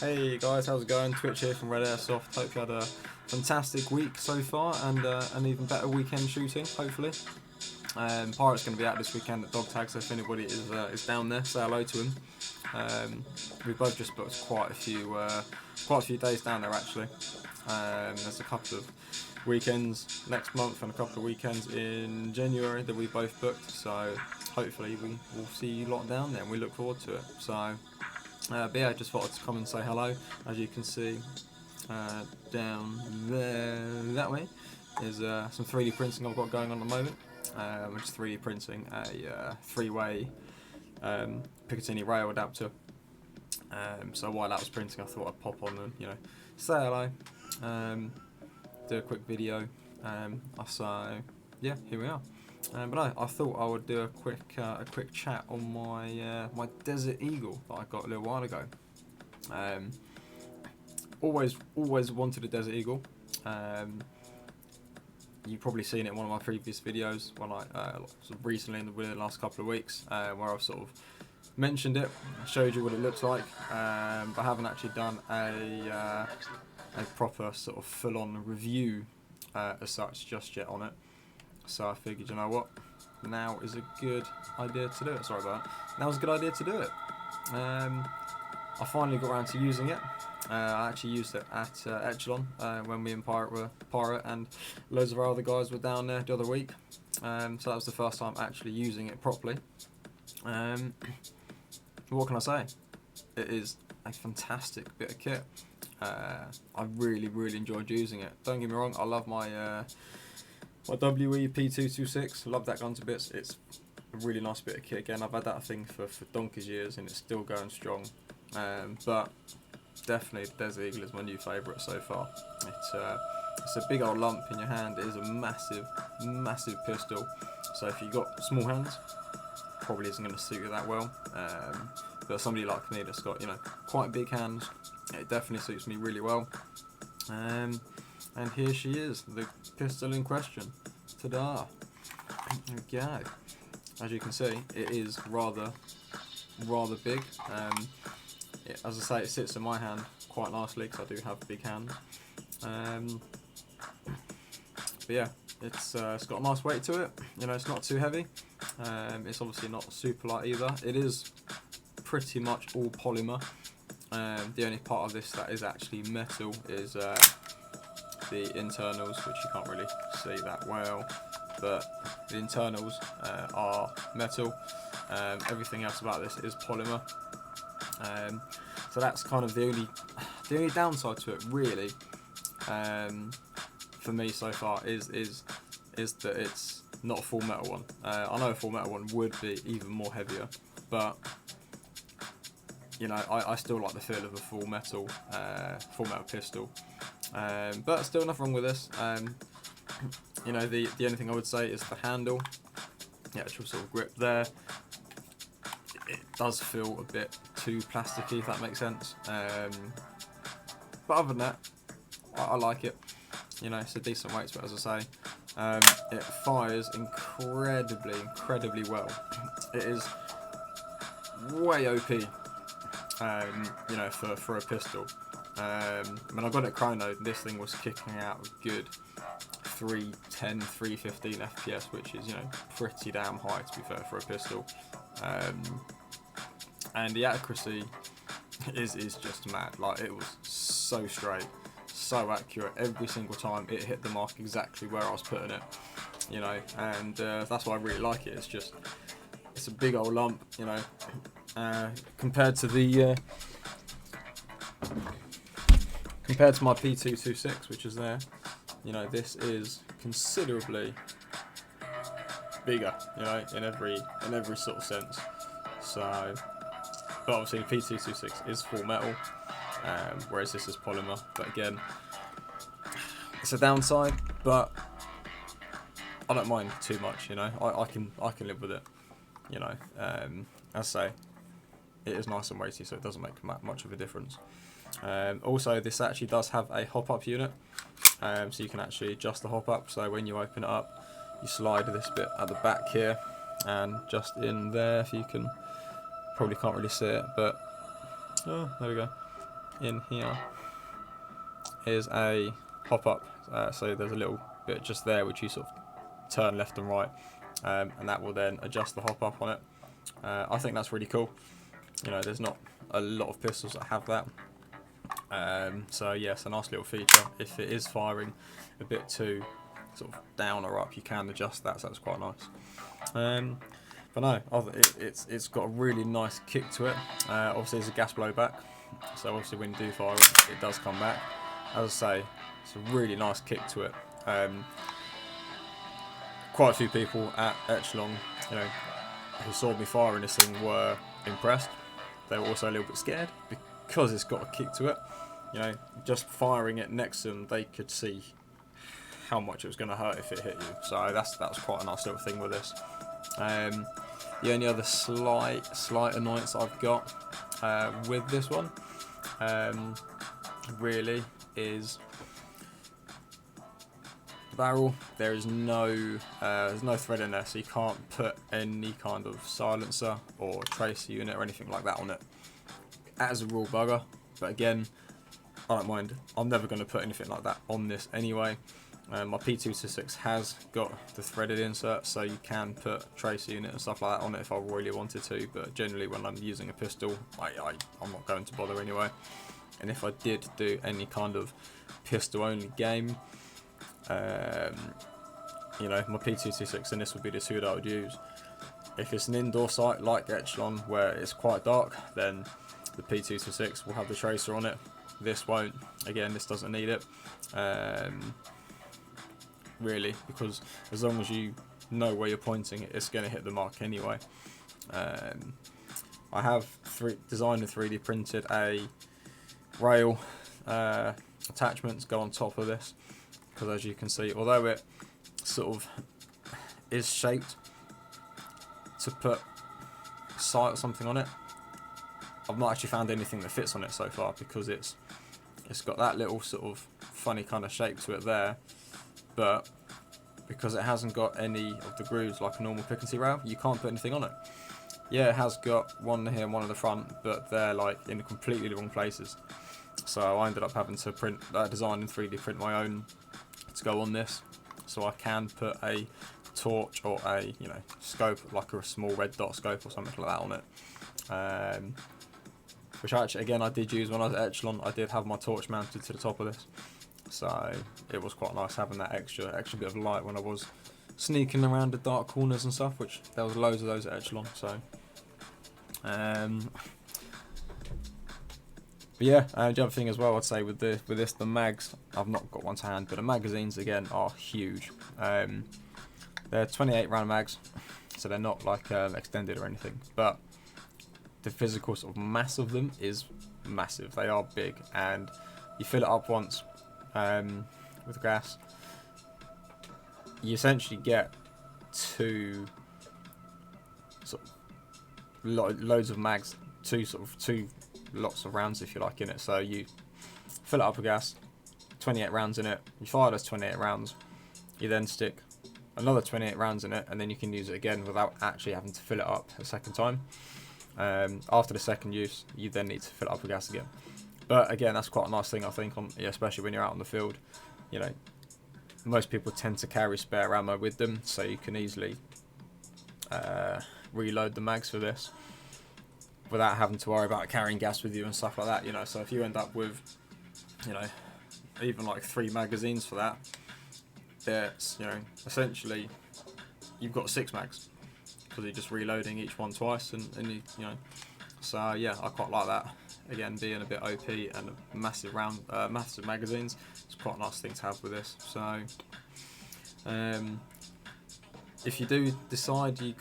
Hey guys, how's it going? Twitch here from R.E.D Airsoft. Hope you had a fantastic week so far and an even better weekend shooting, hopefully. Pirate's going to be out this weekend at Dog Tag, so if anybody is down there, say hello to him. We've both just booked quite a few days down there actually. There's a couple of weekends next month and a couple of weekends in January that we both booked, so hopefully we will see you lot down there and we look forward to it. So. But yeah, I just thought I'd come and say hello. As you can see down there, that way, is some 3D printing I've got going on at the moment. I'm just 3D printing a three-way Picatinny rail adapter. So while that was printing, I thought I'd pop on and say hello, do a quick video. So yeah, here we are. But no, I thought I would do a quick chat on my my Desert Eagle that I got a little while ago. Always wanted a Desert Eagle. You've probably seen it in one of my previous videos when I sort of recently within the last couple of weeks, where I've sort of mentioned it, showed you what it looks like, but I haven't actually done a proper sort of full-on review as such just yet on it. So I figured, you know what, now is a good idea to do it. Sorry about that. Now is a good idea to do it. I finally got around to using it. I actually used it at Echelon when me and Pirate and loads of our other guys were down there the other week. So that was the first time actually using it properly. What can I say? It is a fantastic bit of kit. I really enjoyed using it. Don't get me wrong, I love my WE P226, love that gun to bits. It's a really nice bit of kit. Again, I've had that thing for donkey's years and it's still going strong. But definitely the Desert Eagle is my new favourite so far. It's a big old lump in your hand. It is a massive pistol. So if you've got small hands, probably isn't going to suit you that well. But somebody like me that's got quite big hands, it definitely suits me really well. And here she is, the pistol in question. Ta-da! Okay. As you can see, it is rather big. As I say, it sits in my hand quite nicely because I do have big hands. But yeah, it's got a nice weight to it. It's not too heavy. It's obviously not super light either. It is pretty much all polymer. The only part of this that is actually metal is the internals, which you can't really see that well, but the internals are metal. Everything else about this is polymer. So that's kind of the only downside to it, really, for me so far is that it's not a full metal one. I know a full metal one would be even more heavier, but I still like the feel of a full metal pistol. But still nothing wrong with this. The only thing I would say is the handle, the actual sort of grip there. It does feel a bit too plasticky, if that makes sense. But other than that, I like it. It's a decent weight, but as I say, it fires incredibly well. It is way OP. For a pistol. When I got it chronoed, this thing was kicking out a good 310, 315 FPS, which is pretty damn high, to be fair, for a pistol. And the accuracy is just mad. Like, it was so straight, so accurate every single time. It hit the mark exactly where I was putting it. And that's why I really like it. It's a big old lump. Compared to my P226, which is there, this is considerably bigger, in every sort of sense. So, but obviously the P226 is full metal, whereas this is polymer. But again, it's a downside, but I don't mind too much. I can live with it. As I say, it is nice and weighty, so it doesn't make much of a difference. Also, this actually does have a hop-up unit, so you can actually adjust the hop-up. So when you open it up, you slide this bit at the back here, and just in there, if you can, probably can't really see it, but oh, there we go. in here is a hop-up. So there's a little bit just there which you sort of turn left and right, and that will then adjust the hop-up on it. I think that's really cool. You know, there's not a lot of pistols that have that. So yes, a nice little feature. If it is firing a bit too sort of down or up, you can adjust that, so that's quite nice. But no, it's got a really nice kick to it. Obviously there's a gas blowback, so obviously when you do fire it, it does come back. As I say, it's a really nice kick to it. Quite a few people at Echelon, you know, who saw me firing this thing were impressed. They were also a little bit scared because it's got a kick to it. You know, just firing it next to them, they could see how much it was going to hurt if it hit you. So that was quite a nice little thing with this. The only other slight annoyance I've got with this one really is the barrel. There's no thread in there, so you can't put any kind of silencer or tracer unit or anything like that on it. That is a real bugger, but again, I don't mind. I'm never going to put anything like that on this anyway. My P226 has got the threaded insert, so you can put tracer unit and stuff like that on it if I really wanted to, but generally when I'm using a pistol, I'm not going to bother anyway. And if I did do any kind of pistol only game, you know, my P226 and this would be the two that I would use. If it's an indoor site like Echelon where it's quite dark, then the P226 will have the tracer on it. This won't. Again, this doesn't need it. Really, because as long as you know where you're pointing, it's going to hit the mark anyway. I have designed and 3D printed a rail attachment to go on top of this, because as you can see, although it sort of is shaped to put a sight or something on it, I've not actually found anything that fits on it so far, because it's got that little sort of funny kind of shape to it there, but because it hasn't got any of the grooves like a normal pick-and-see rail, you can't put anything on it. Yeah, it has got one here and one in the front, but they're like in completely the wrong places. So I ended up having to design and 3D print my own to go on this, so I can put a torch or a scope, like a small red dot scope or something like that on it. Which actually, again, I did use when I was at Echelon. I did have my torch mounted to the top of this, so it was quite nice having that extra bit of light when I was sneaking around the dark corners and stuff, which there was loads of those at Echelon. So, but yeah, the other thing as well I'd say with this, the mags, I've not got one to hand, but the magazines again are huge. They're 28 round mags, so they're not like extended or anything, but the physical sort of mass of them is massive. They are big, and you fill it up once with gas, you essentially get two sort of loads of mags, two lots of rounds if you like in it. So you fill it up with gas, 28 rounds in it, you fire those 28 rounds, you then stick another 28 rounds in it, and then you can use it again without actually having to fill it up a second time. After the second use, you then need to fill it up with gas again. But again, that's quite a nice thing, I think, especially when you're out on the field. You know, most people tend to carry spare ammo with them, so you can easily reload the mags for this without having to worry about carrying gas with you and stuff like that. You know, so if you end up with, even like 3 magazines for that, that's essentially you've got 6 mags, because you're just reloading each one twice, and so yeah, I quite like that. Again, being a bit OP and massive magazines, it's quite a nice thing to have with this. So if you do decide you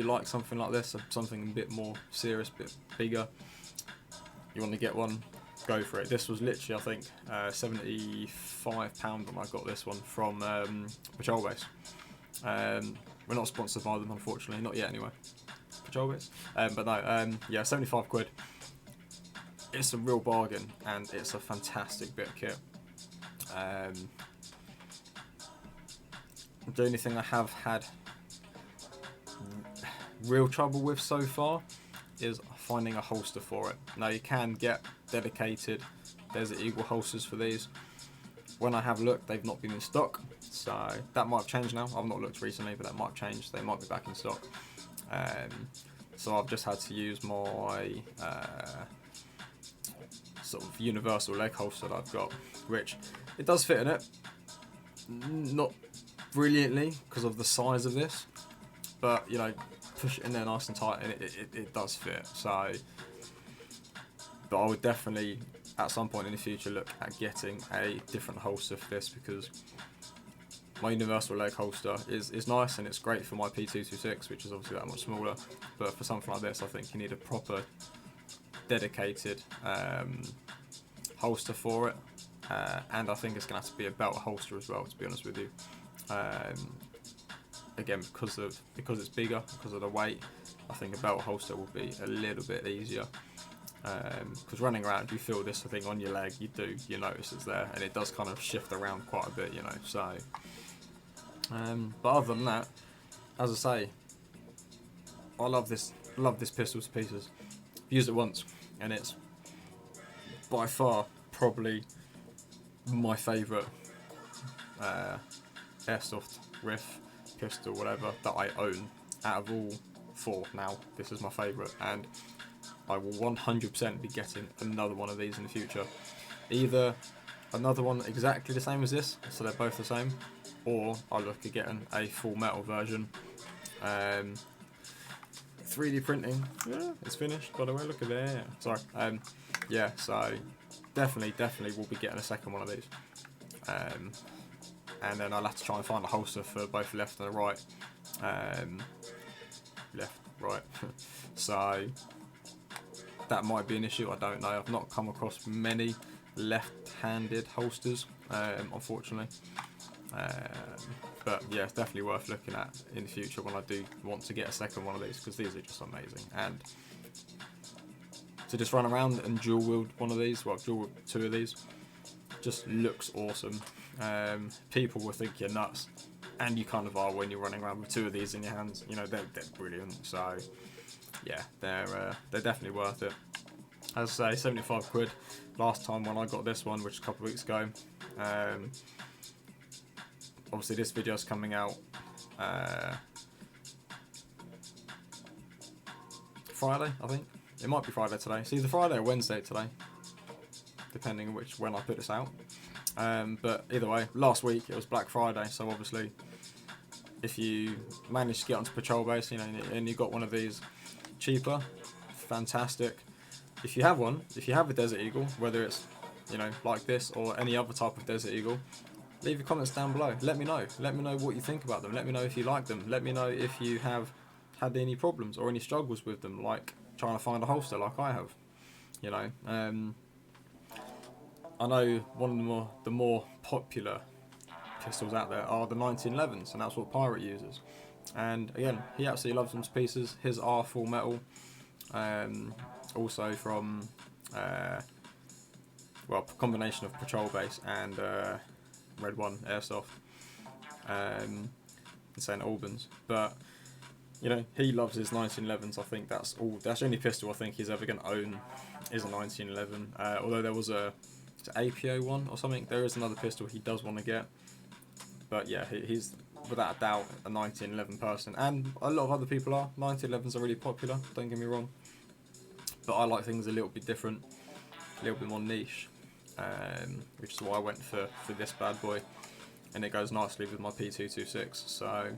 like something like this, something a bit more serious, a bit bigger, you want to get one, go for it. This was literally, I think, £75 when I got this one from Patrol Base. We're not sponsored by them, unfortunately, not yet anyway. Patrol Base, but no, yeah, 75 quid. It's a real bargain, and it's a fantastic bit of kit. The only thing I have had real trouble with so far is finding a holster for it. Now, you can get dedicated Desert Eagle holsters for these. When I have looked, they've not been in stock, so that might have changed now. I've not looked recently, but that might have changed. They might be back in stock. So I've just had to use my sort of universal leg holster that I've got, which it does fit in it. Not brilliantly because of the size of this, but you know, push it in there nice and tight, and it does fit. So, but I would definitely at some point in the future look at getting a different holster for this, because my universal leg holster is nice and it's great for my P226, which is obviously that much smaller, but for something like this I think you need a proper dedicated holster for it, and I think it's going to have to be a belt holster as well, to be honest with you. Again, because it's bigger, because of the weight, I think a belt holster will be a little bit easier. Because running around, you feel this thing on your leg, you notice it's there, and it does kind of shift around quite a bit, you know. So, but other than that, as I say, I love this pistol to pieces. I've used it once, and it's by far probably my favourite airsoft riff pistol, whatever, that I own. Out of all four now, this is my favourite, and I will 100% be getting another one of these in the future. Either another one exactly the same as this, so they're both the same, or I'll look at getting a full metal version. 3D printing, yeah, it's finished, by the way, look at that. Sorry. Yeah, so definitely will be getting a second one of these. And then I'll have to try and find a holster for both left and the right. Left, right. So that might be an issue, I don't know. I've not come across many left-handed holsters, unfortunately. But yeah, it's definitely worth looking at in the future when I do want to get a second one of these, because these are just amazing. And to just run around and dual wield one of these, well, dual wield two of these, just looks awesome. People will think you're nuts, and you kind of are when you're running around with two of these in your hands. You know, they're brilliant. So yeah, they're definitely worth it. As I say, 75 quid last time when I got this one, which was a couple of weeks ago. Obviously this video is coming out Friday, I think. It might be Friday today. It's either Friday or Wednesday today, depending on when I put this out. But either way, last week it was Black Friday, so obviously if you manage to get onto patrol base, you know, and you got one of these cheaper, fantastic. If you have one, if you have a Desert Eagle, whether it's, you know, like this or any other type of Desert Eagle, leave your comments down below. Let me know what you think about them. Let me know if you like them. Let me know if you have had any problems or any struggles with them, like trying to find a holster like I have. You know, I know one of the more popular pistols out there are the 1911s, and that's what Pirate uses. And again, he absolutely loves them to pieces. His are full metal, also from well, combination of patrol base and Red 1 Airsoft in St Albans. But you know, he loves his 1911s. I think that's the only pistol I think he's ever going to own is a 1911. Although there was a APO one or something, there is another pistol he does want to get. But yeah, he's without a doubt a 1911 person, and a lot of other people are. 1911s are really popular, don't get me wrong, but I like things a little bit different, a little bit more niche, which is why I went for this bad boy, and it goes nicely with my P226. So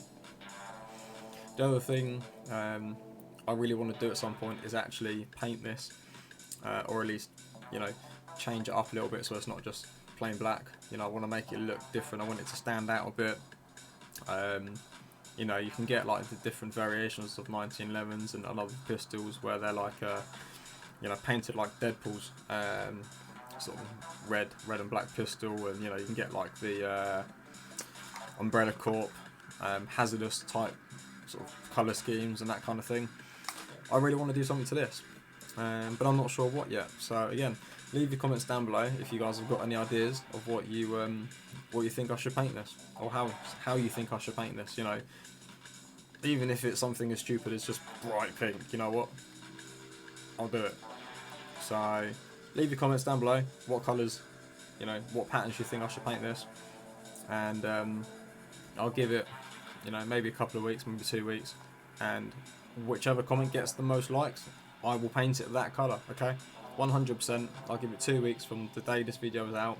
the other thing I really want to do at some point is actually paint this, or at least, you know, change it up a little bit so it's not just plain black. You know, I want to make it look different. I want it to stand out a bit. You know, you can get like the different variations of 1911s and other pistols where they're like, you know, painted like Deadpool's sort of red and black pistol, and you know, you can get like the Umbrella Corp, hazardous type sort of colour schemes and that kind of thing. I really want to do something to this, but I'm not sure what yet. So again, leave your comments down below if you guys have got any ideas of what you think I should paint this, or how you think I should paint this. You know, even if it's something as stupid as just bright pink, you know what, I'll do it. So leave your comments down below. What colours, you know, what patterns you think I should paint this, and I'll give it, you know, maybe a couple of weeks, maybe 2 weeks, and whichever comment gets the most likes, I will paint it that colour. Okay, 100%. I'll give it 2 weeks from the day this video is out.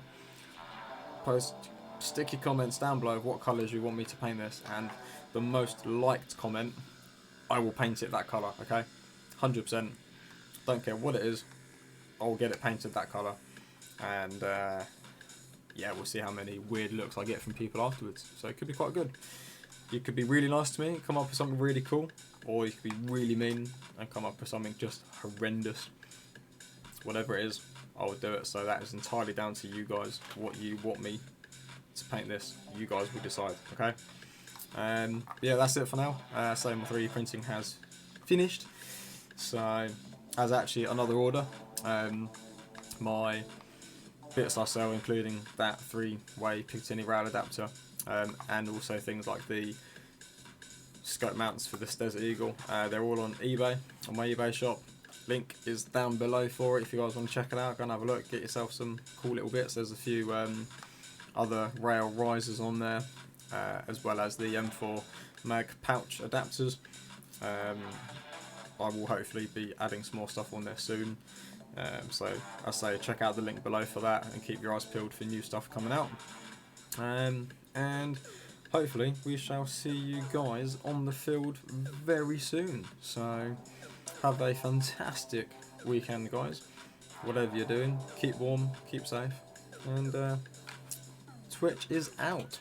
Stick your comments down below of what colours you want me to paint this, and the most liked comment, I will paint it that colour. Okay, 100%. Don't care what it is, I'll get it painted that colour, and yeah, we'll see how many weird looks I get from people afterwards. So it could be quite good. You could be really nice to me, come up with something really cool, or you could be really mean and come up with something just horrendous. Whatever it is, I will do it. So that is entirely down to you guys. What you want me to paint this, you guys will decide. Okay. Yeah, that's it for now. So my 3D printing has finished. So as actually another order, my bits I sell, including that 3-way Picatinny rail adapter, and also things like the scope mounts for this Desert Eagle. They're all on eBay, on my eBay shop. Link is down below for it if you guys want to check it out. Go and have a look, get yourself some cool little bits. There's a few other rail risers on there, as well as the M4 mag pouch adapters. I will hopefully be adding some more stuff on there soon. So I say check out the link below for that, and keep your eyes peeled for new stuff coming out. And hopefully we shall see you guys on the field very soon. So have a fantastic weekend, guys. Whatever you're doing, keep warm, keep safe, and Twitch is out.